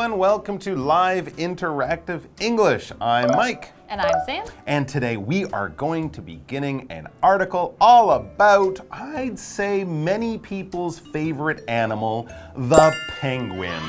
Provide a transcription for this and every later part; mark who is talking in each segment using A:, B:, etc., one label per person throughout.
A: everyone. Welcome to Live Interactive English. I'm Mike.
B: And I'm Sam.
A: And today we are going to be beginning an article all about, I'd say, many people's favorite animal, the penguin.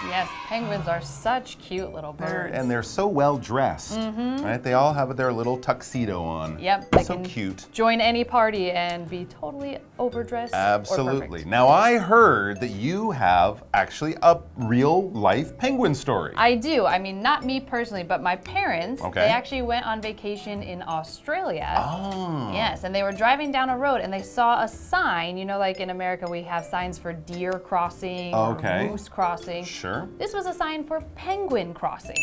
B: Yes, penguins are such cute little birds.
A: And they're so well dressed, right? They all have their little tuxedo on.
B: Yep, they
A: so
B: can
A: cute.
B: Join any party and be totally overdressed.
A: Absolutely. Now, I heard that you have actually a real life penguin story.
B: I do. I mean, not me personally, but my parents.
A: Okay.
B: They actually went on vacation in Australia.
A: Oh.
B: Yes, and they were driving down a road and they saw a sign. You know, like in America, we have signs for deer crossing or moose crossing.
A: Sure.
B: This was a sign for penguin crossing.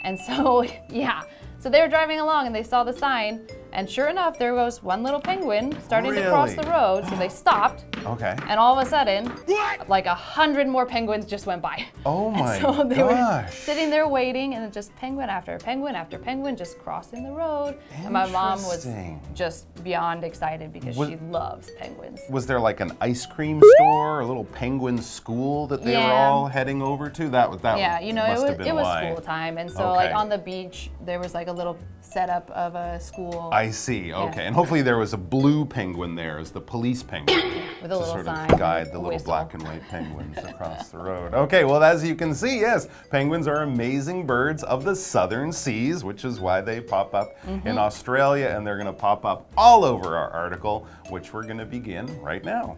B: And so, yeah. So they were driving along and they saw the sign, and sure enough, there was one little penguin starting to cross the road, so they stopped.
A: Okay.
B: And all of a sudden, like 100 more penguins just went by.
A: Oh my
B: gosh. So they were
A: sitting
B: there waiting, and just penguin after penguin after penguin just crossing the road. And my mom was just beyond excited because she loves penguins.
A: Was there like an ice cream store, a little penguin school that they were all heading over to? That
B: you know, it was school time, and so like on the beach there was like a little setup of a school.
A: I see. Okay, and hopefully there was a blue penguin there as the police penguin.
B: With a little
A: sort
B: sign.
A: Of guide the little black and white penguins across the road. Okay, well, as you can see, yes, penguins are amazing birds of the southern seas, which is why they pop up in Australia, and they're going to pop up all over our article, which we're going to begin right now.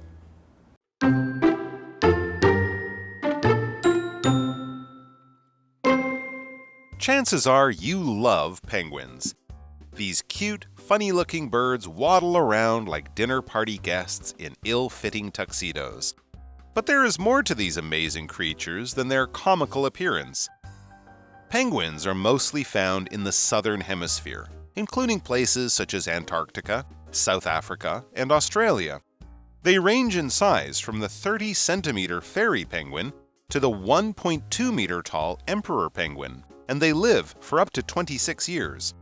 A: Chances are you love penguins. These cute, funny-looking birds waddle around like dinner party guests in ill-fitting tuxedos. But there is more to these amazing creatures than their comical appearance. Penguins are mostly found in the southern hemisphere, including places such as Antarctica, South Africa, and Australia. They range in size from the 30-centimeter fairy penguin to the 1.2-meter-tall emperor penguin, and they live for up to 26 years.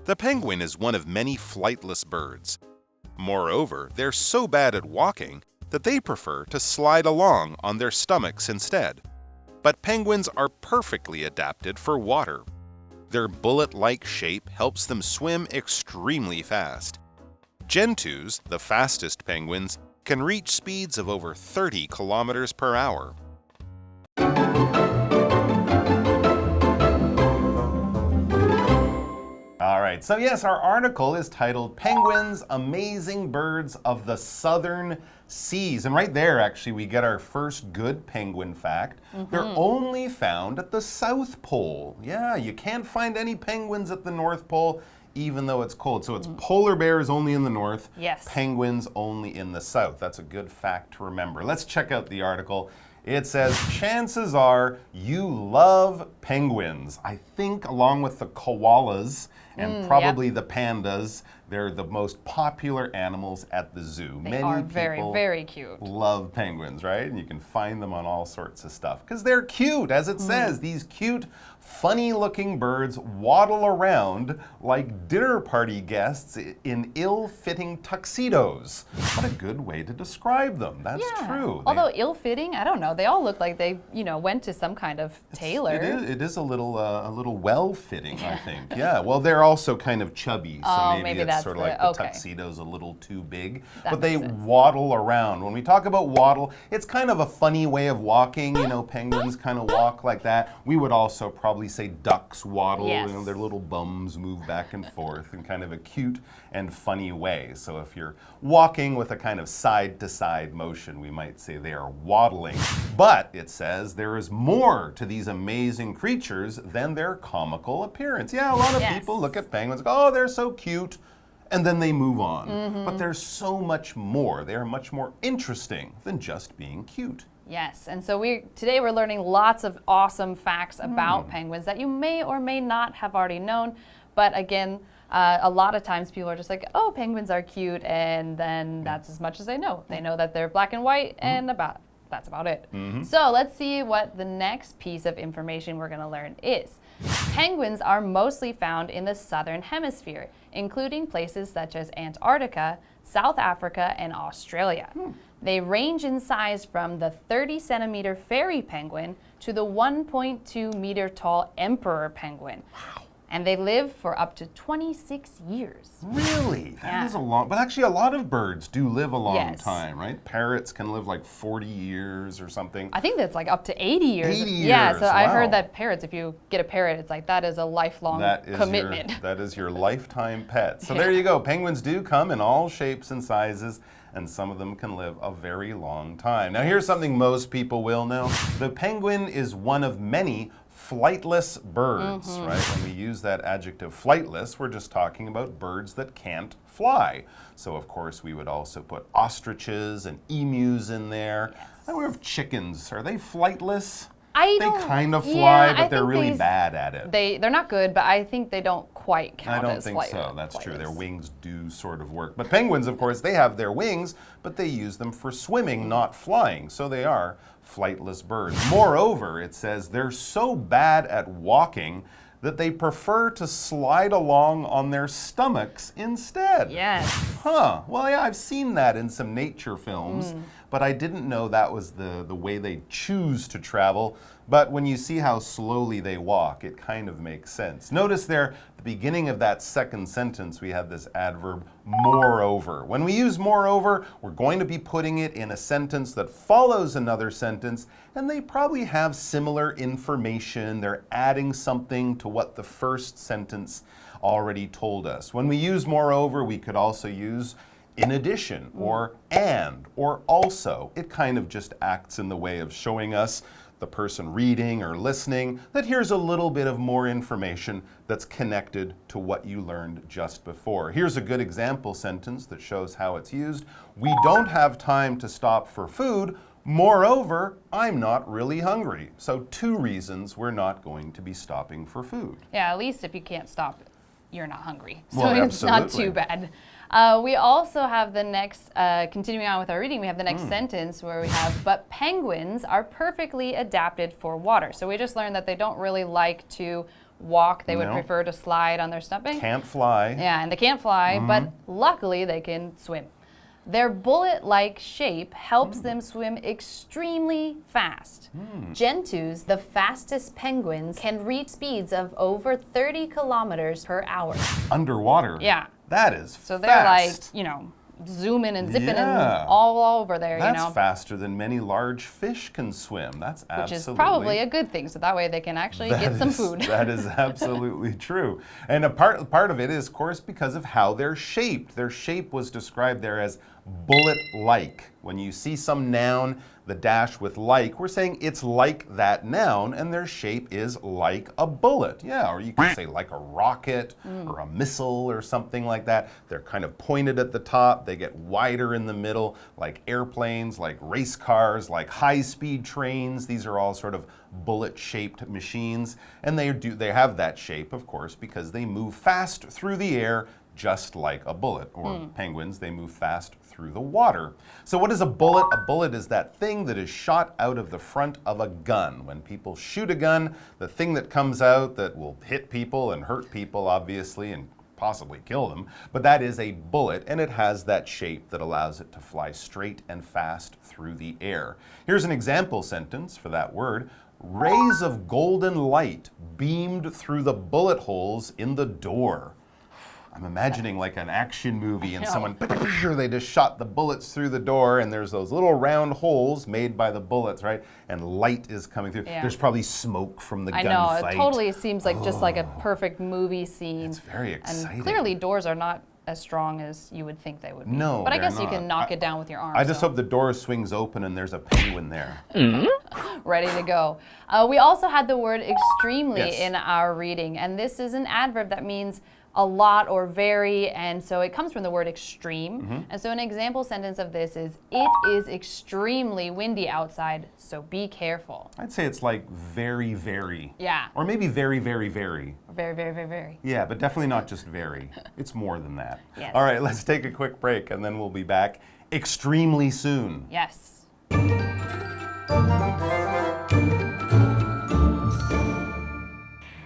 A: The penguin is one of many flightless birds. Moreover, they're so bad at walking that they prefer to slide along on their stomachs instead. But penguins are perfectly adapted for water. Their bullet-like shape helps them swim extremely fast. Gentoos, the fastest penguins, can reach speeds of over 30 kilometers per hour. All right, so yes, our article is titled Penguins, Amazing Birds of the Southern Seas. And right there, actually, we get our first good penguin fact. They're only found at the South Pole. Yeah, you can't find any penguins at the North Pole, even though it's cold. So it's polar bears only in the north, penguins only in the south. That's a good fact to remember. Let's check out the article. It says, chances are you love penguins. I think along with the koalas and probably the pandas, they're the most popular animals at the zoo.
B: They are very, very cute.
A: Love penguins, right? And you can find them on all sorts of stuff because they're cute, as it says. These cute, funny-looking birds waddle around like dinner party guests in ill-fitting tuxedos. What a good way to describe them. That's true.
B: Although ill-fitting, I don't know. They all look like they, went to some kind of tailor.
A: It is a little well-fitting, I think. Yeah. Well, they're also kind of chubby, so maybe it's sort of like the tuxedo's a little too big. But they waddle around. When we talk about waddle, it's kind of a funny way of walking. You know, penguins kind of walk like that. We would also probably say ducks waddle.
B: Yes.
A: You know, their little bums move back and forth in kind of a cute and funny way. So if you're walking with a kind of side-to-side motion, we might say they are waddling. But it says there is more to these amazing creatures than their comical appearance. Yeah, a lot of people look at penguins and go, oh, they're so cute, and then they move on. But there's so much more. They are much more interesting than just being cute.
B: Yes, and so today we're learning lots of awesome facts about penguins that you may or may not have already known. But again, a lot of times people are just like, oh, penguins are cute, and then that's as much as they know. They know that they're black and white, and that's about it. So let's see what the next piece of information we're going to learn is. penguins are mostly found in the southern hemisphere, including places such as Antarctica, South Africa, and Australia. They range in size from the 30-centimeter fairy penguin to the 1.2-meter tall emperor penguin.
A: Wow.
B: And they live for up to 26 years.
A: Really? That is a long, but actually a lot of birds do live a long time, right? Parrots can live like 40 years or something.
B: I think that's like up to 80 years.
A: 80 years,
B: yeah, so I
A: wow.
B: heard that parrots, if you get a parrot, it's like that is a lifelong commitment.
A: That is your lifetime pet. So there you go. Penguins do come in all shapes and sizes, and some of them can live a very long time. Now here's something most people will know. The penguin is one of many flightless birds, right? When we use that adjective flightless, we're just talking about birds that can't fly. So of course we would also put ostriches and emus in there. I wonder if chickens, are they flightless? They kind of fly, but they're really bad at it.
B: They're not good, but I think they don't quite count as flightless. I don't think so.
A: That's true. Their wings do sort of work. But penguins, of course, they have their wings, but they use them for swimming, not flying. So they are flightless birds. Moreover, it says they're so bad at walking that they prefer to slide along on their stomachs instead.
B: Yes.
A: Huh. Well, yeah, I've seen that in some nature films, but I didn't know that was the way they choose to travel. But when you see how slowly they walk, it kind of makes sense. Notice there, at the beginning of that second sentence, we have this adverb, moreover. When we use moreover, we're going to be putting it in a sentence that follows another sentence, and they probably have similar information. They're adding something to what the first sentence already told us. When we use moreover, we could also use in addition, or and, or also. It kind of just acts in the way of showing us, the person reading or listening, that here's a little bit of more information that's connected to what you learned just before. Here's a good example sentence that shows how it's used. We don't have time to stop for food. Moreover, I'm not really hungry. So 2 reasons we're not going to be stopping for food.
B: Yeah, at least if you can't stop, you're not hungry. So
A: well,
B: it's not too bad. We also have the next, continuing on with our reading, we have the next sentence where we have, but penguins are perfectly adapted for water. So we just learned that they don't really like to walk. They would prefer to slide on their stomach.
A: Can't fly.
B: Yeah, and they can't fly, but luckily they can swim. Their bullet-like shape helps them swim extremely fast. Gentoos, the fastest penguins, can reach speeds of over 30 kilometers per hour.
A: Underwater?
B: Yeah.
A: That is fast.
B: So they're like, you know, zooming and zipping and all over there,
A: That's
B: you know.
A: faster than many large fish can swim. That's absolutely.
B: Which is probably a good thing, so that way they can actually get some food.
A: That is absolutely true. And a part of it is, of course, because of how they're shaped. Their shape was described there as bullet-like. When you see some noun, the dash with like, we're saying it's like that noun, and their shape is like a bullet. Yeah, or you can say like a rocket or a missile or something like that. They're kind of pointed at the top. They get wider in the middle, like airplanes, like race cars, like high-speed trains. These are all sort of bullet-shaped machines, and they have that shape, of course, because they move fast through the air, just like a bullet, or penguins, they move fast through the water. So what is a bullet? A bullet is that thing that is shot out of the front of a gun. When people shoot a gun, the thing that comes out that will hit people and hurt people, obviously, and possibly kill them, but that is a bullet, and it has that shape that allows it to fly straight and fast through the air. Here's an example sentence for that word. Rays of golden light beamed through the bullet holes in the door. I'm imagining like an action movie and someone, they just shot the bullets through the door and there's those little round holes made by the bullets, right? And light is coming through.
B: Yeah.
A: There's probably smoke from the gunfight.
B: I know, it totally seems like just like a perfect movie scene.
A: It's very exciting.
B: And clearly doors are not as strong as you would think they would be.
A: No,
B: but I guess
A: they're
B: you can knock it down with your arm.
A: I just hope the door swings open and there's a penguin there.
B: Ready to go. We also had the word extremely in our reading, and this is an adverb that means a lot or very, and so it comes from the word extreme. And so an example sentence of this is, it is extremely windy outside, so be careful.
A: I'd say it's like very, very.
B: Yeah.
A: Or maybe very, very, very.
B: Very, very, very, very.
A: Yeah, but definitely not just very. It's more than that.
B: Yes.
A: All right, let's take a quick break and then we'll be back extremely soon.
B: Yes.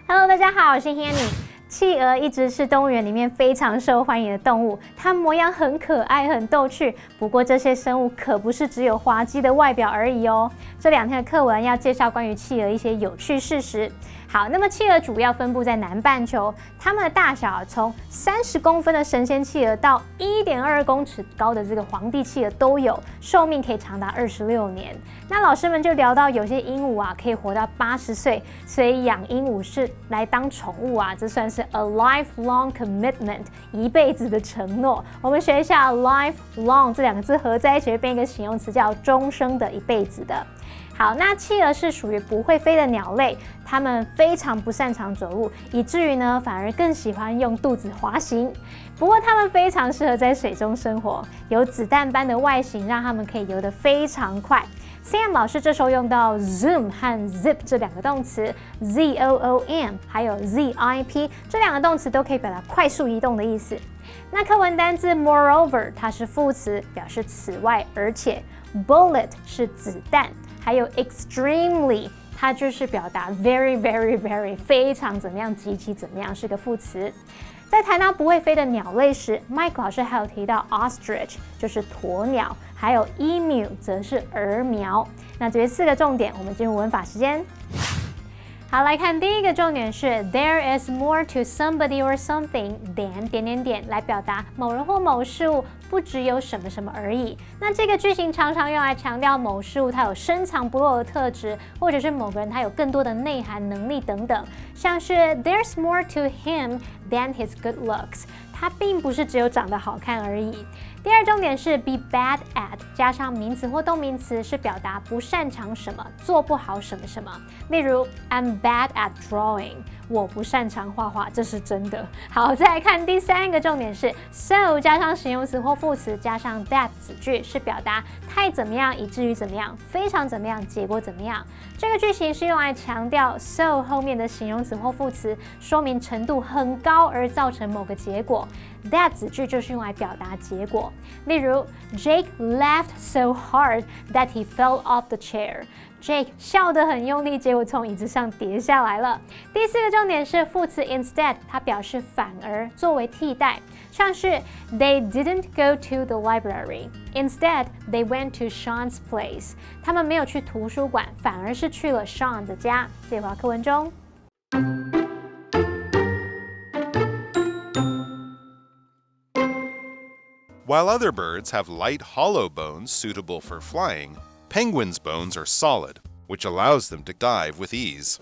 C: Hello, Hello， 大家好，我是 Hanny。企鹅一直是动物园里面非常受欢迎的动物，它模样很可爱，很逗趣。不过这些生物可不是只有滑稽的外表而已哦。这2天的课文要介绍关于企鹅一些有趣事实。好，那么企鹅主要分布在南半球，它们的大小从30公分的神仙企鹅到1.2公尺高的这个皇帝企鹅都有，寿命可以长达26年。那老师们就聊到有些鹦鹉啊可以活到80岁，所以养鹦鹉是来当宠物啊，这算是 a lifelong commitment， 一辈子的承诺。我们学一下 lifelong 这2个字合在一起变一个形容词，叫终生的、一辈子的。好，那企鹅是属于不会飞的鸟类，它们非常不擅长走路，以至于呢反而更喜欢用肚子滑行。不过它们非常适合在水中生活，有子弹般的外形，让它们可以游得非常快。Sam 老师这时候用到 zoom 和 zip 这2个动词 ，zoom 还有 zip 这2个动词都可以表达快速移动的意思。那课文单字 moreover 它是副词，表示此外而且。bullet 是子弹，还有 extremely 它就是表达 very very very 非常怎么样，极其怎么样，是个副词。在谈到不会飞的鸟类时 ，Mike 老师还有提到 ostrich 就是鸵鸟，还有 emu 则是鹅苗。那这4个重点，我们进入文法时间。好，来看第一个重点是 There is more to somebody or something than 来表达某人或某事物不只有什么什么而已。那这个句型常常用来强调某事物它有深藏不露的特质，或者是某个人他有更多的内涵、能力等等。像是 There's more to him than his good looks， 他并不是只有长得好看而已。第2重点是 be bad at 加上名词或动名词，是表达不擅长什么，做不好什么什么。例如 I'm bad at drawing， 我不擅长画画，这是真的。好，再来看第3个重点是 so 加上形容词或副词加上 that 子句，是表达太怎么样以至于怎么样，非常怎么样，结果怎么样。这个句型是用来强调 so 后面的形容词或副词说明程度很高而造成某个结果。That 子句就是用来表达结果，例如 Jake laughed so hard that he fell off the chair。Jake 笑得很用力，结果从椅子上跌下来了。第4个重点是副词 instead， 它表示反而，作为替代，像是 They didn't go to the library. Instead, they went to Sean's place. 他们没有去图书馆，反而是去了 Sean 的家。这句话课文中。
A: While other birds have light, hollow bones suitable for flying, penguins' bones are solid, which allows them to dive with ease.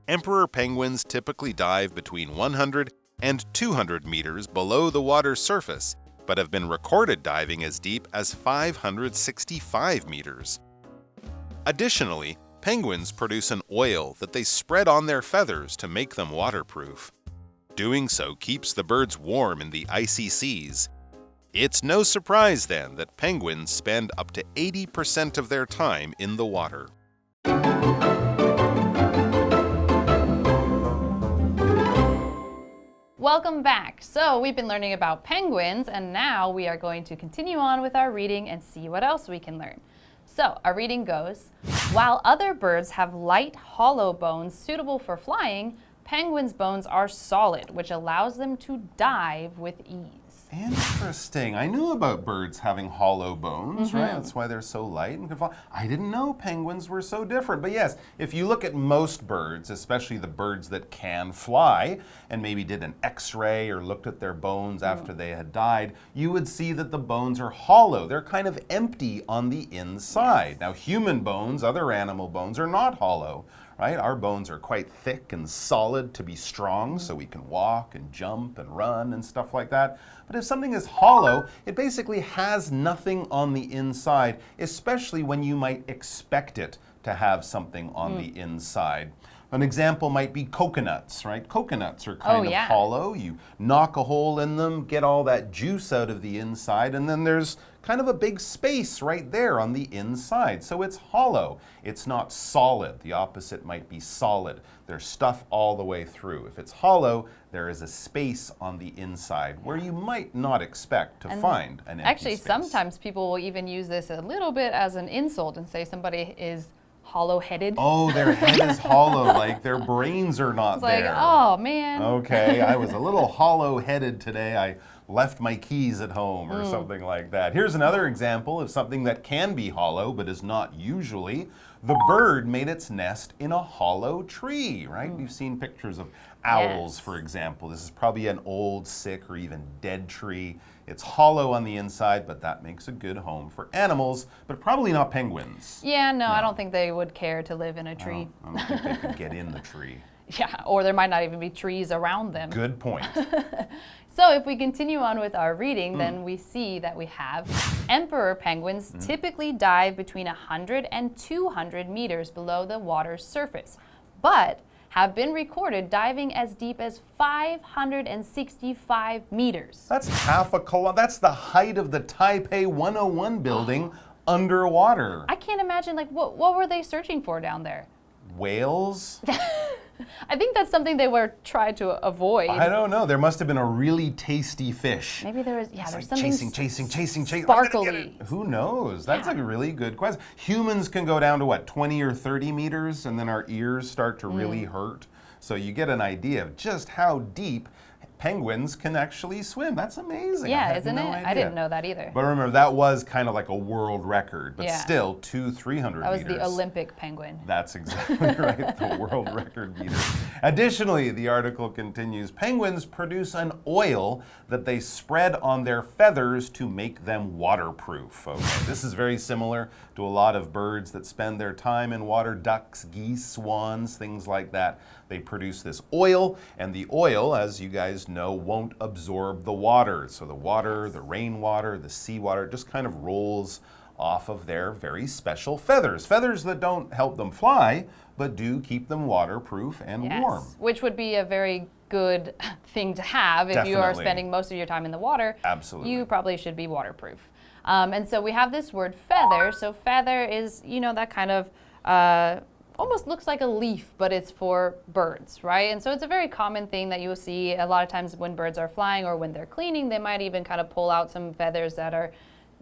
A: Emperor penguins typically dive between 100 and 200 meters below the water's surface, but have been recorded diving as deep as 565 meters. Additionally, penguins produce an oil that they spread on their feathers to make them waterproof. Doing so keeps the birds warm in the icy seas. It's no surprise then that penguins spend up to 80% of their time in the water.
B: Welcome back. So we've been learning about penguins, and now we are going to continue on with our reading and see what else we can learn. So our reading goes, while other birds have light, hollow bones suitable for flying, penguins' bones are solid, which allows them to dive with ease.
A: Interesting. I knew about birds having hollow bones, right? That's why they're so light and can fly. I didn't know penguins were so different. But yes, if you look at most birds, especially the birds that can fly, and maybe did an x-ray or looked at their bones after they had died, you would see that the bones are hollow. They're kind of empty on the inside. Now, human bones, other animal bones, are not hollow. Right? Our bones are quite thick and solid to be strong, so we can walk and jump and run and stuff like that. But if something is hollow, it basically has nothing on the inside, especially when you might expect it to have something on the inside. An example might be coconuts, right? Coconuts are kind of hollow. You knock a hole in them, get all that juice out of the inside, and then there's kind of a big space right there on the inside. So it's hollow. It's not solid. The opposite might be solid. There's stuff all the way through. If it's hollow, there is a space on the inside where you might not expect to find an empty
B: Actually,
A: space.
B: Sometimes people will even use this a little bit as an insult and say somebody is hollow-headed.
A: Oh, their head is hollow, like their brains are not
B: It's like,
A: there.
B: oh, man.
A: Okay, I was a little hollow-headed today. I left my keys at home or something like that. Here's another example of something that can be hollow but is not usually. The bird made its nest in a hollow tree, right? We've seen pictures of owls, for example. This is probably an old, sick, or even dead tree. It's hollow on the inside, but that makes a good home for animals, but probably not penguins.
B: Yeah, no, I don't think they would care to live in a tree.
A: I don't think they could get in the tree.
B: Yeah, or there might not even be trees around them.
A: Good point.
B: So if we continue on with our reading, then we see that we have emperor penguins typically dive between 100 and 200 meters below the water's surface, but have been recorded diving as deep as 565 meters.
A: That's half a kilometer. That's the height of the Taipei 101 building underwater.
B: I can't imagine, like, what were they searching for down there?
A: Whales?
B: I think that's something they were trying to avoid.
A: I don't know. There must have been a really tasty fish.
B: Maybe there was,
A: It's
B: there's
A: like
B: something
A: chasing.
B: sparkly.
A: Who knows? That's a really good question. Humans can go down to what, 20 or 30 meters, and then our ears start to really hurt. So you get an idea of just how deep penguins can actually swim. That's amazing.
B: Yeah,
A: I had
B: isn't
A: no
B: it?
A: idea.
B: I didn't know that either.
A: But remember, that was kind of like a world record, but
B: Yeah.
A: still 200-300
B: That was
A: meters.
B: the Olympic penguin.
A: That's exactly right, the world record meter. Additionally, the article continues, penguins produce an oil that they spread on their feathers to make them waterproof. Okay, this is very similar to a lot of birds that spend their time in water, ducks, geese, swans, things like that. They produce this oil, and the oil, as you guys know, won't absorb the water. So the water, the rainwater, the seawater just kind of rolls off of their very special feathers. Feathers that don't help them fly, but do keep them waterproof and warm.
B: Which would be a very good thing to have if you are
A: Definitely.
B: spending most of your time in the water.
A: Absolutely.
B: You probably should be waterproof. And so we have this word feather. So feather is, you know, that kind of almost looks like a leaf, but it's for birds, right? And so it's a very common thing that you'll see a lot of times when birds are flying or when they're cleaning, they might even kind of pull out some feathers that are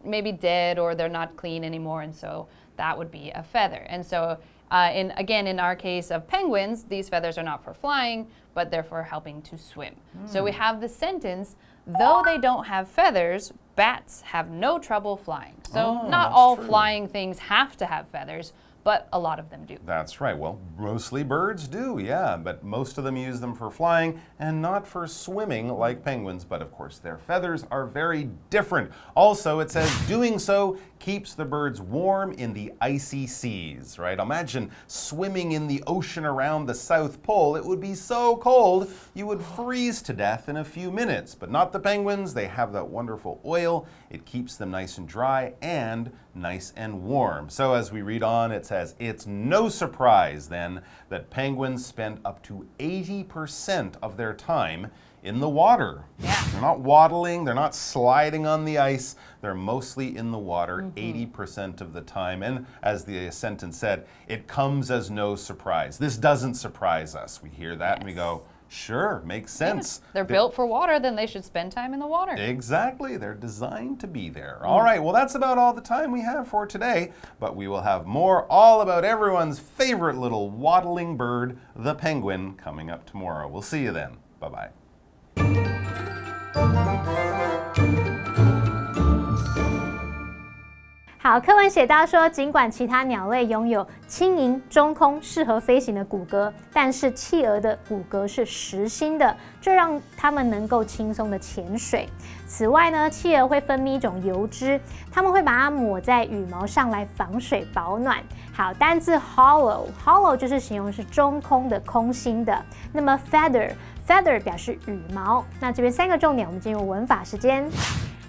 B: maybe dead or they're not clean anymore, and so that would be a feather. And so in our case of penguins, these feathers are not for flying, but they're for helping to swim. So we have the sentence, though they don't have feathers, bats have no trouble flying. So not all flying things have to have feathers, but a lot of them do.
A: That's right. Well, mostly birds do, yeah, but most of them use them for flying and not for swimming like penguins. But of course, their feathers are very different. Also, it says doing so keeps the birds warm in the icy seas, right? Imagine swimming in the ocean around the South Pole. It would be so cold, you would freeze to death in a few minutes. But not the penguins. They have that wonderful oil. It keeps them nice and dry and nice and warm. So as we read on, it says, it's no surprise then that penguins spend up to 80% of their time in the water.
B: Yeah.
A: They're not waddling, they're not sliding on the ice, they're mostly in the water 80% of the time. And as the sentence said, it comes as no surprise. This doesn't surprise us. We hear that and we go, sure, makes sense.
B: They're built for water, then they should spend time in the water.
A: Exactly, they're designed to be there. All right, well, that's about all the time we have for today, but we will have more all about everyone's favorite little waddling bird, the penguin, coming up tomorrow. We'll see you then. Bye-bye.
C: 好，课文写到说，尽管其他鸟类拥有轻盈、中空、适合飞行的骨骼，但是企鹅的骨骼是实心的，这让它们能够轻松的潜水。此外呢，企鹅会分泌一种油脂，它们会把它抹在羽毛上来防水保暖。好，单字 hollow 就是形容是中空的、空心的。那么 feather 表示羽毛。那这边3个重点，我们进入文法时间。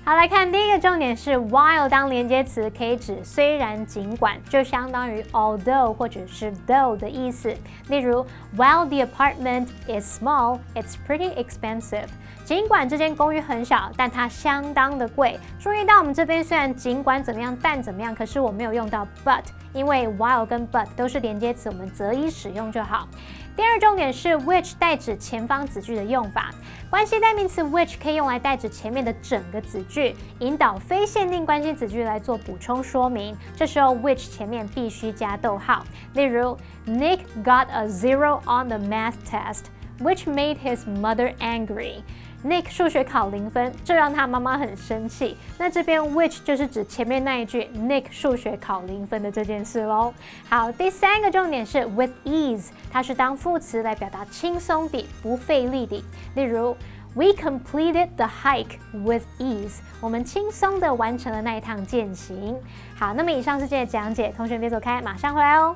C: 好，来看第一个重点是 while 当连接词可以指虽然、尽管，就相当于 although 或者是 though 的意思。例如 while the apartment is small, it's pretty expensive。尽管这间公寓很小，但它相当的贵。注意到我们这边虽然尽管怎么样，但怎么样，可是我没有用到 but， 因为 while 跟 but 都是连接词，我们择一使用就好。第二重点是 which 代指前方子句的用法。关系代名词 which 可以用来代指前面的整个子句，引导非限定关系子句来做补充说明。这时候 which 前面必须加逗号。例如 Nick got a 0 on the math test, which made his mother angry.Nick 数学考0分，这让他妈妈很生气。那这边 which 就是指前面那一句 Nick 数学考0分的这件事咯。好，第三个重点是 with ease， 它是当副词来表达轻松地、不费力地。例如 We completed the hike with ease， 我们轻松地完成了那一趟健行。好，那么以上是今天的讲解，同学别走开，马上回来哦。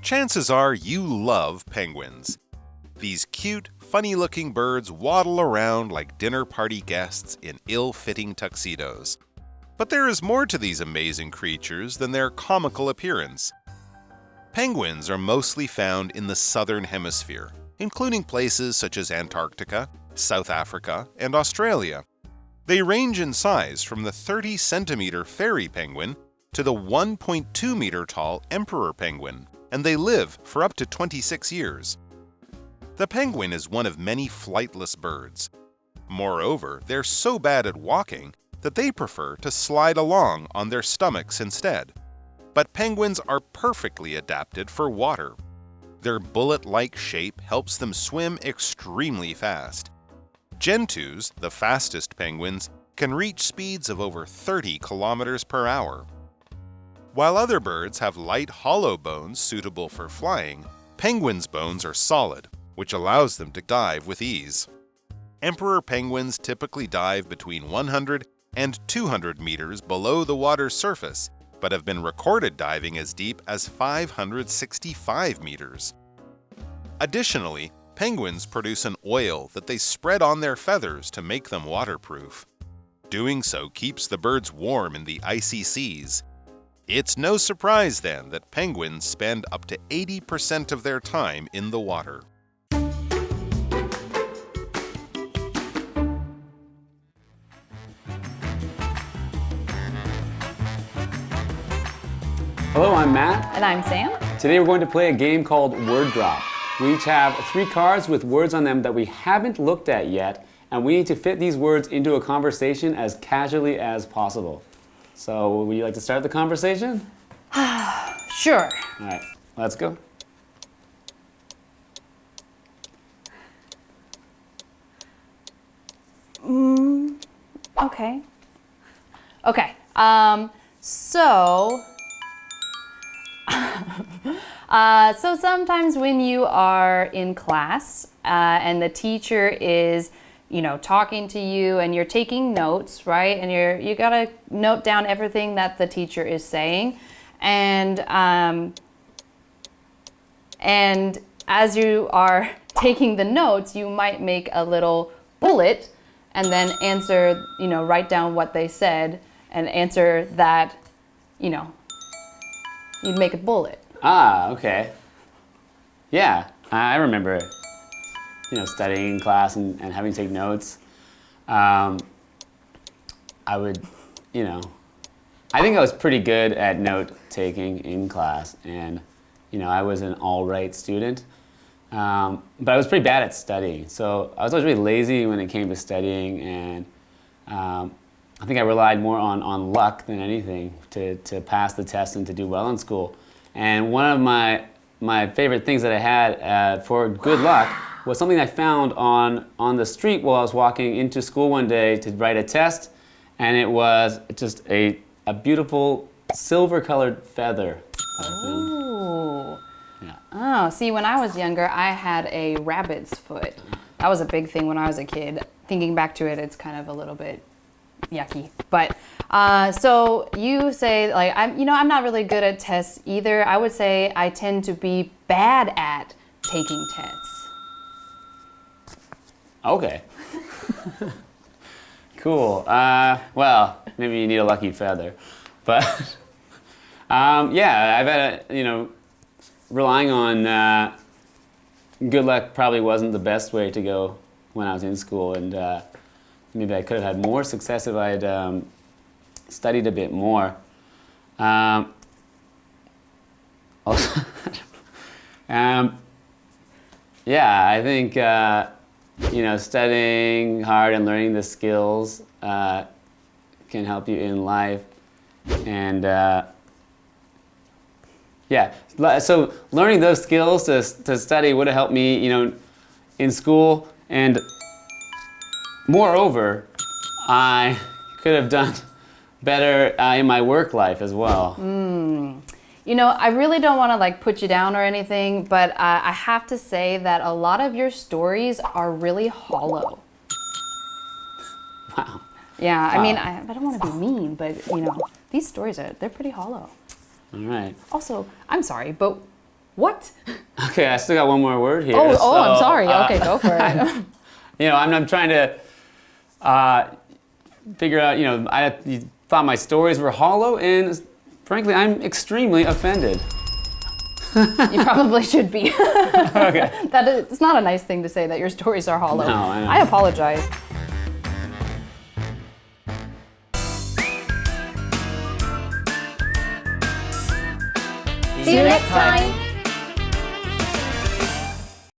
A: Chances are you love penguins. These cute, funny-looking birds waddle around like dinner party guests in ill-fitting tuxedos. But there is more to these amazing creatures than their comical appearance. Penguins are mostly found in the southern hemisphere, including places such as Antarctica, South Africa, and Australia. They range in size from the 30-centimeter fairy penguin to the 1.2-meter-tall emperor penguin.And they live for up to 26 years. The penguin is one of many flightless birds. Moreover, they're so bad at walking that they prefer to slide along on their stomachs instead. But penguins are perfectly adapted for water. Their bullet-like shape helps them swim extremely fast. Gentoos, the fastest penguins, can reach speeds of over 30 kilometers per hour.While other birds have light, hollow bones suitable for flying, penguins' bones are solid, which allows them to dive with ease. Emperor penguins typically dive between 100 and 200 meters below the water's surface, but have been recorded diving as deep as 565 meters. Additionally, penguins produce an oil that they spread on their feathers to make them waterproof. Doing so keeps the birds warm in the icy seas.It's no surprise, then, that penguins spend up to 80% of their time in the water.
D: Hello, I'm Matt.
B: And I'm Sam.
D: Today we're going to play a game called Word Drop. We each have 3 cards with words on them that we haven't looked at yet, and we need to fit these words into a conversation as casually as possible.So, would you like to start the conversation?
B: Sure.
D: All right, let's go.
B: Okay. So sometimes when you are in class and the teacher is talking to you and you're taking notes, right? And you gotta note down everything that the teacher is saying. And as you are taking the notes, you might make a little bullet and then answer, write down what they said and answer that, you'd make a bullet.
D: Ah, okay. Yeah, I remember studying in class and having to take notes. I would, I think I was pretty good at note taking in class, and I was an all right student, but I was pretty bad at studying. So I was always really lazy when it came to studying, and I think I relied more on luck than anything to pass the test and to do well in school. And one of my favorite things that I had for good luck was something I found on the street while I was walking into school one day to write a test, and it was just a beautiful silver-colored feather.
B: Ooh.
D: Yeah.
B: Oh, see, when I was younger, I had a rabbit's foot. That was a big thing when I was a kid. Thinking back to it, it's kind of a little bit yucky. But so you say, I'm not really good at tests either. I would say I tend to be bad at taking tests.
D: Okay. Cool. Well, maybe you need a lucky feather. But yeah, I've had relying on good luck probably wasn't the best way to go when I was in school, and maybe I could have had more success if I had studied a bit more. Also, yeah, I think studying hard and learning the skills can help you in life, and yeah. So learning those skills to study would have helped me, in school, and moreover, I could have done better in my work life as well.
B: I really don't want to put you down or anything, but I have to say that a lot of your stories are really hollow.
D: Wow.
B: Yeah, I mean, I don't want to be mean, but these stories they're pretty hollow.
D: All right.
B: Also, I'm sorry, but what?
D: Okay, I still got one more word here.
B: Oh, I'm sorry. Okay, go for it.
D: I'm trying to figure out, you thought my stories were hollow, and frankly, I'm extremely offended.
B: You probably should be.
D: Okay.
B: It's not a nice thing to say that your stories are hollow.
D: No, I know.
B: I apologize.
C: See you next time.